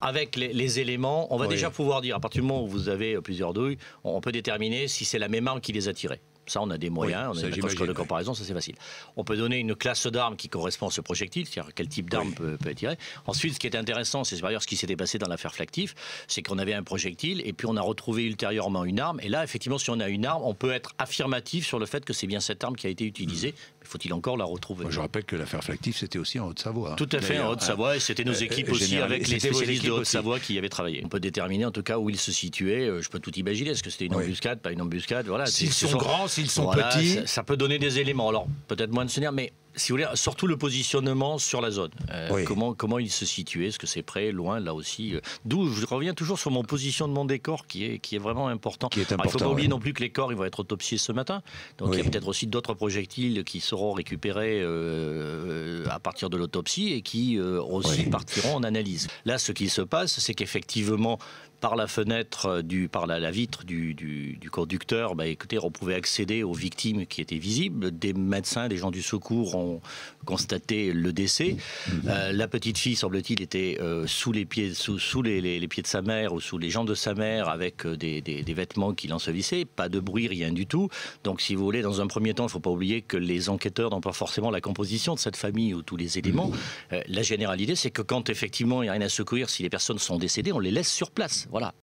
avec les éléments, on va déjà pouvoir dire, à partir du moment où vous avez plusieurs douilles, on peut déterminer si c'est la même arme qui les a tirées. Ça, on a des moyens, on a une méthode de comparaison, ça c'est facile. On peut donner une classe d'armes qui correspond à ce projectile, c'est-à-dire quel type d'arme peut être tiré. Ensuite, ce qui est intéressant, c'est d'ailleurs ce qui s'était passé dans l'affaire Flactif, c'est qu'on avait un projectile et puis on a retrouvé ultérieurement une arme. Et là, effectivement, si on a une arme, on peut être affirmatif sur le fait que c'est bien cette arme qui a été utilisée. Mais faut-il encore la retrouver? Moi, je rappelle que l'affaire Flactif, c'était aussi en Haute-Savoie. Hein. Tout à fait, en Haute-Savoie, et c'était nos équipes aussi, avec les spécialistes de Haute-Savoie qui y avaient travaillé. On peut déterminer en tout cas où ils se situaient. Je peux tout imaginer. Est-ce que c'était une embuscade, pas une embuscade? Voilà. S'ils sont grands, s'ils sont petits. Ça peut donner des éléments. Alors, peut-être moins de souvenirs, mais si vous voulez, surtout le positionnement sur la zone. Comment il se situait, est-ce que c'est près, loin, là aussi. D'où je reviens toujours sur mon positionnement des corps qui est vraiment important. Alors, il ne faut pas oublier non plus que les corps ils vont être autopsiés ce matin. Donc il y a peut-être aussi d'autres projectiles qui seront récupérés à partir de l'autopsie et qui aussi partiront en analyse. Là, ce qui se passe, c'est qu'effectivement, par la fenêtre, par la vitre du conducteur, écoutez, on pouvait accéder aux victimes qui étaient visibles. Des médecins, des gens du secours ont constaté le décès. La petite fille, semble-t-il, était sous les pieds, sous les pieds de sa mère ou sous les jambes de sa mère avec des vêtements qui l'ensevelissaient. Pas de bruit, rien du tout. Donc, si vous voulez, dans un premier temps, il ne faut pas oublier que les enquêteurs n'ont pas forcément la composition de cette famille ou tous les éléments. La généralité, c'est que quand effectivement il n'y a rien à secourir, si les personnes sont décédées, on les laisse sur place. Voilà.